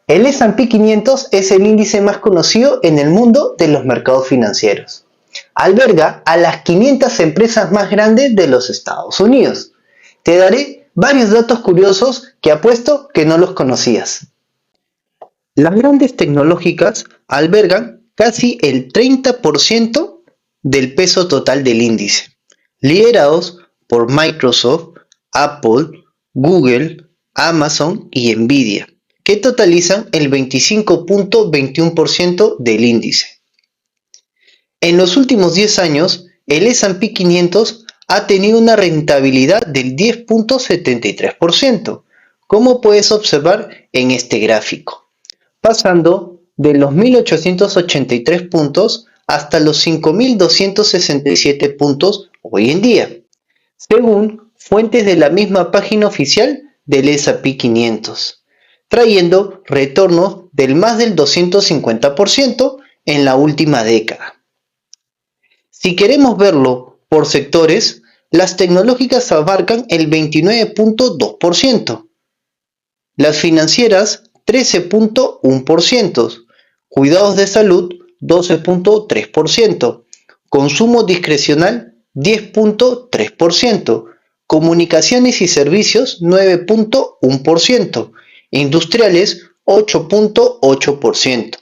El S&P 500 es el índice más conocido en el mundo de los mercados financieros. Alberga a las 500 empresas más grandes de los Estados Unidos. Te daré varios datos curiosos que apuesto que no los conocías. Las grandes tecnológicas albergan casi el 30% del peso total del índice, liderados por Microsoft, Apple, Google, Amazon y Nvidia, que totalizan el 25.21% del índice. En los últimos 10 años, el S&P 500 ha tenido una rentabilidad del 10.73%, como puedes observar en este gráfico, pasando de los 1.883 puntos hasta los 5.267 puntos hoy en día, según fuentes de la misma página oficial del S&P 500, trayendo retornos del más del 250% en la última década. Si queremos verlo por sectores, las tecnológicas abarcan el 29.2%, las financieras 13.1%, cuidados de salud 12.3%, consumo discrecional 10.3%, comunicaciones y servicios 9.1%, industriales 8.8%,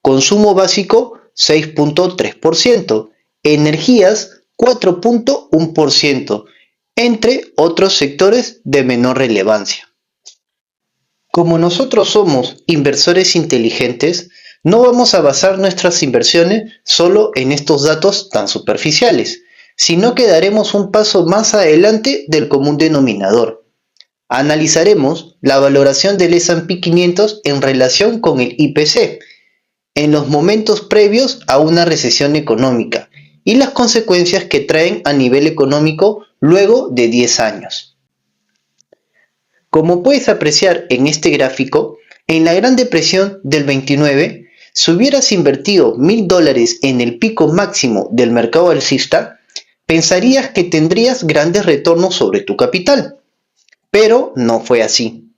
consumo básico 6.3%, energías 4.1%, entre otros sectores de menor relevancia. Como nosotros somos inversores inteligentes, no vamos a basar nuestras inversiones solo en estos datos tan superficiales, sino que daremos un paso más adelante del común denominador. Analizaremos la valoración del S&P 500 en relación con el IPC, en los momentos previos a una recesión económica, y las consecuencias que traen a nivel económico luego de 10 años. Como puedes apreciar en este gráfico, en la Gran Depresión del 29, si hubieras invertido $1.000 en el pico máximo del mercado alcista, pensarías que tendrías grandes retornos sobre tu capital. Pero no fue así.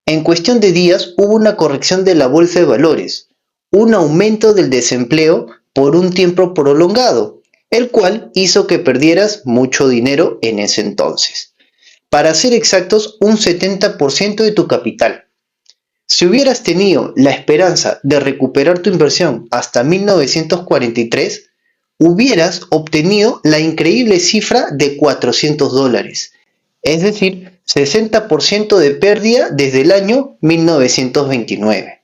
En cuestión de días hubo una corrección de la bolsa de valores, un aumento del desempleo por un tiempo prolongado, el cual hizo que perdieras mucho dinero en ese entonces. Para ser exactos, un 70% de tu capital. Si hubieras tenido la esperanza de recuperar tu inversión hasta 1943, hubieras obtenido la increíble cifra de $400, es decir, 60% de pérdida desde el año 1929.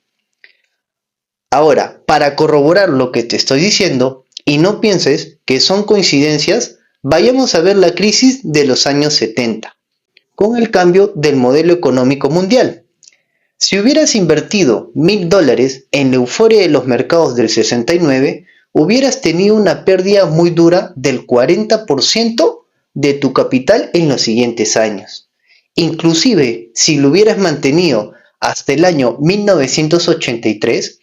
Ahora, para corroborar lo que te estoy diciendo, y no pienses que son coincidencias, vayamos a ver la crisis de los años 70, con el cambio del modelo económico mundial. Si hubieras invertido $1.000 en la euforia de los mercados del 69, hubieras tenido una pérdida muy dura del 40% de tu capital en los siguientes años. Inclusive, si lo hubieras mantenido hasta el año 1983,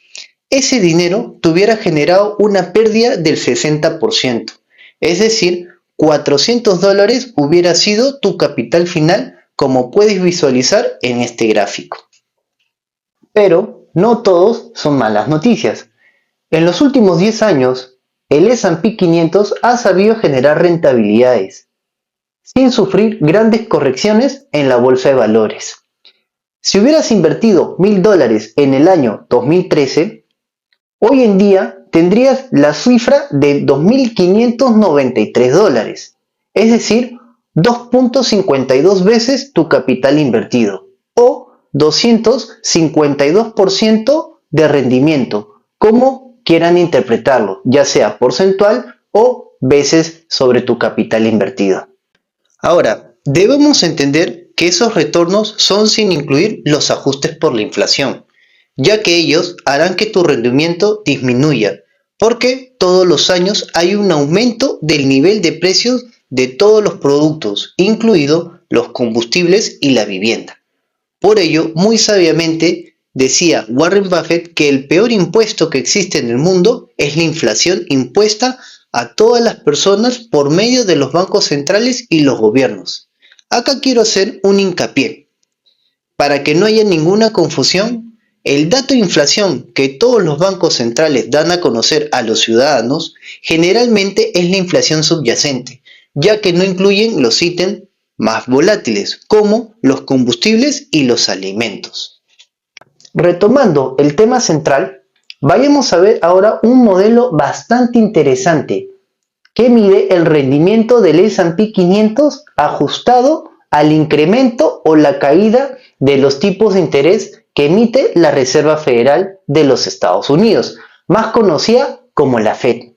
ese dinero te hubiera generado una pérdida del 60%, es decir, $400 hubiera sido tu capital final, como puedes visualizar en este gráfico. Pero no todos son malas noticias. En los últimos 10 años, el S&P 500 ha sabido generar rentabilidades, sin sufrir grandes correcciones en la bolsa de valores. Si hubieras invertido $1.000 en el año 2013, hoy en día tendrías la cifra de $2.593, es decir, 2.52 veces tu capital invertido, o 252% de rendimiento, como quieran interpretarlo, ya sea porcentual o veces sobre tu capital invertido. Ahora, debemos entender que esos retornos son sin incluir los ajustes por la inflación, ya que ellos harán que tu rendimiento disminuya, porque todos los años hay un aumento del nivel de precios de todos los productos, incluidos los combustibles y la vivienda. Por ello, muy sabiamente, decía Warren Buffett que el peor impuesto que existe en el mundo es la inflación impuesta a todas las personas por medio de los bancos centrales y los gobiernos. Acá quiero hacer un hincapié. Para que no haya ninguna confusión, El dato de inflación que todos los bancos centrales dan a conocer a los ciudadanos generalmente es la inflación subyacente, ya que no incluyen los ítems más volátiles, como los combustibles y los alimentos. Retomando el tema central, vayamos a ver ahora un modelo bastante interesante que mide el rendimiento del S&P 500 ajustado al incremento o la caída de los tipos de interés que emite la Reserva Federal de los Estados Unidos, más conocida como la Fed.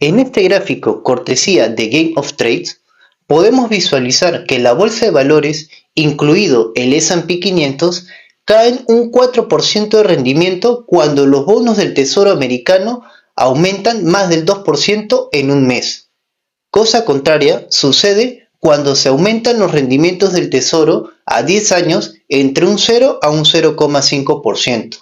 En este gráfico, cortesía de Game of Trades, podemos visualizar que la bolsa de valores, incluido el S&P 500, caen un 4% de rendimiento cuando los bonos del Tesoro americano aumentan más del 2% en un mes. Cosa contraria sucede cuando se aumentan los rendimientos del Tesoro a 10 años entre un 0 a un 0,5%.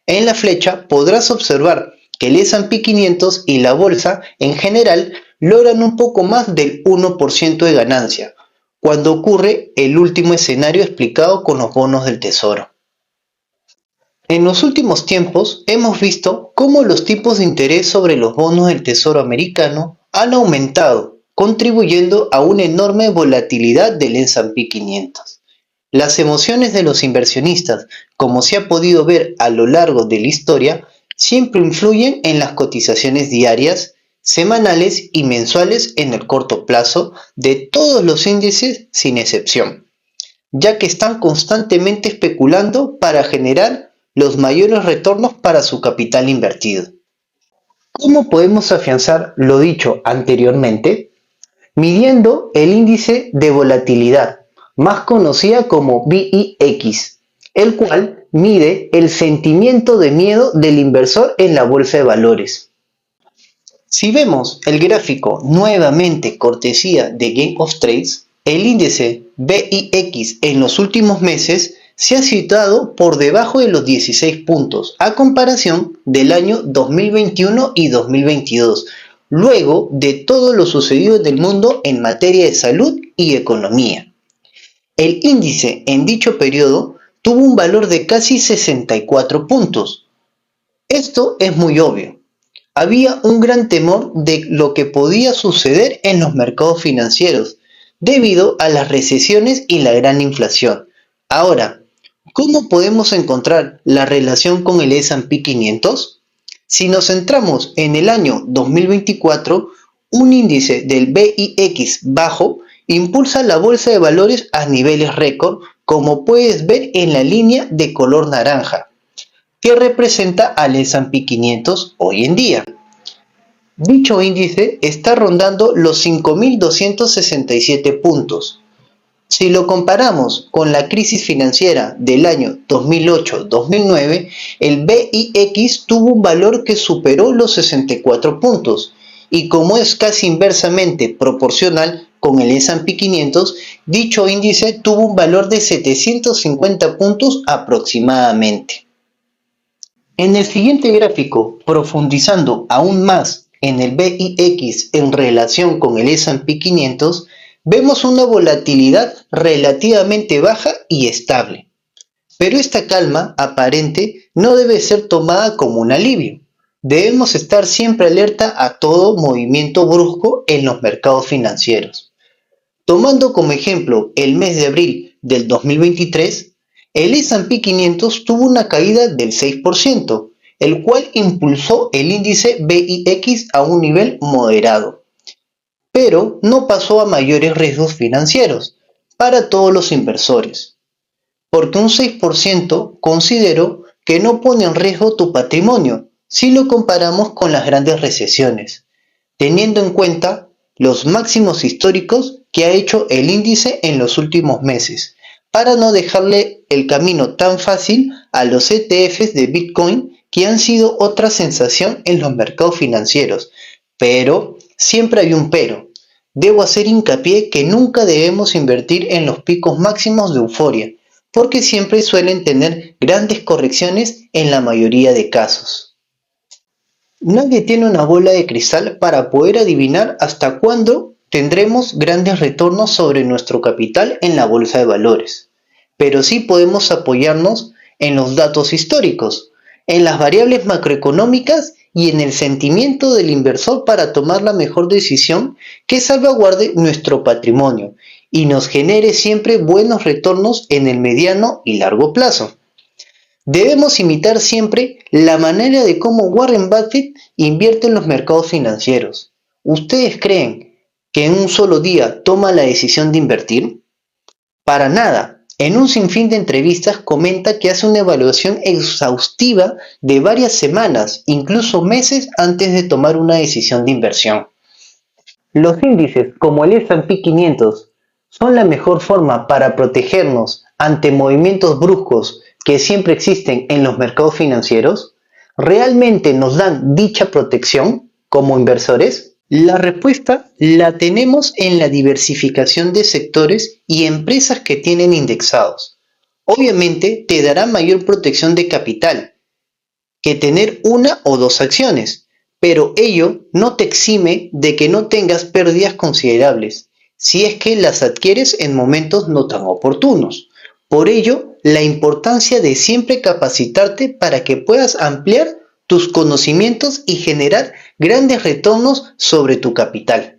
En la flecha podrás observar que el S&P 500 y la bolsa en general logran un poco más del 1% de ganancia, cuando ocurre el último escenario explicado con los bonos del Tesoro. En los últimos tiempos hemos visto cómo los tipos de interés sobre los bonos del Tesoro americano han aumentado, contribuyendo a una enorme volatilidad del S&P 500. Las emociones de los inversionistas, como se ha podido ver a lo largo de la historia, siempre influyen en las cotizaciones diarias, semanales y mensuales en el corto plazo de todos los índices sin excepción, ya que están constantemente especulando para generar los mayores retornos para su capital invertido. ¿Cómo podemos afianzar lo dicho anteriormente? Midiendo el índice de volatilidad, más conocida como VIX, el cual mide el sentimiento de miedo del inversor en la bolsa de valores. Si vemos el gráfico nuevamente cortesía de Game of Trades, el índice VIX en los últimos meses se ha situado por debajo de los 16 puntos a comparación del año 2021 y 2022, luego de todo lo sucedido en el mundo en materia de salud y economía. El índice en dicho periodo tuvo un valor de casi 64 puntos. Esto es muy obvio. Había un gran temor de lo que podía suceder en los mercados financieros debido a las recesiones y la gran inflación. Ahora, ¿cómo podemos encontrar la relación con el S&P 500? Si nos centramos en el año 2024, un índice del VIX bajo impulsa la bolsa de valores a niveles récord, como puedes ver en la línea de color naranja, que representa al S&P 500 hoy en día. Dicho índice está rondando los 5.267 puntos. Si lo comparamos con la crisis financiera del año 2008-2009, el VIX tuvo un valor que superó los 64 puntos, y como es casi inversamente proporcional con el S&P 500, dicho índice tuvo un valor de 750 puntos aproximadamente. En el siguiente gráfico, profundizando aún más en el VIX en relación con el S&P 500, vemos una volatilidad relativamente baja y estable. Pero esta calma aparente no debe ser tomada como un alivio. Debemos estar siempre alerta a todo movimiento brusco en los mercados financieros. Tomando como ejemplo el mes de abril del 2023, el S&P 500 tuvo una caída del 6%, el cual impulsó el índice VIX a un nivel moderado, pero no pasó a mayores riesgos financieros para todos los inversores, porque un 6% considero que no pone en riesgo tu patrimonio si lo comparamos con las grandes recesiones, teniendo en cuenta los máximos históricos que ha hecho el índice en los últimos meses, para no dejarle el camino tan fácil a los ETFs de Bitcoin, que han sido otra sensación en los mercados financieros. Pero siempre hay un pero. Debo hacer hincapié que nunca debemos invertir en los picos máximos de euforia, porque siempre suelen tener grandes correcciones en la mayoría de casos. Nadie tiene una bola de cristal para poder adivinar hasta cuándo tendremos grandes retornos sobre nuestro capital en la bolsa de valores, pero sí podemos apoyarnos en los datos históricos, en las variables macroeconómicas y en el sentimiento del inversor para tomar la mejor decisión que salvaguarde nuestro patrimonio y nos genere siempre buenos retornos en el mediano y largo plazo. Debemos imitar siempre la manera de cómo Warren Buffett invierte en los mercados financieros. ¿Ustedes creen que en un solo día toma la decisión de invertir? Para nada. En un sinfín de entrevistas comenta que hace una evaluación exhaustiva de varias semanas, incluso meses antes de tomar una decisión de inversión. Los índices como el S&P 500 son la mejor forma para protegernos ante movimientos bruscos que siempre existen en los mercados financieros. ¿Realmente nos dan dicha protección como inversores? La respuesta la tenemos en la diversificación de sectores y empresas que tienen indexados. Obviamente te dará mayor protección de capital que tener una o dos acciones, pero ello no te exime de que no tengas pérdidas considerables si es que las adquieres en momentos no tan oportunos. Por ello, la importancia de siempre capacitarte para que puedas ampliar tus conocimientos y generar grandes retornos sobre tu capital.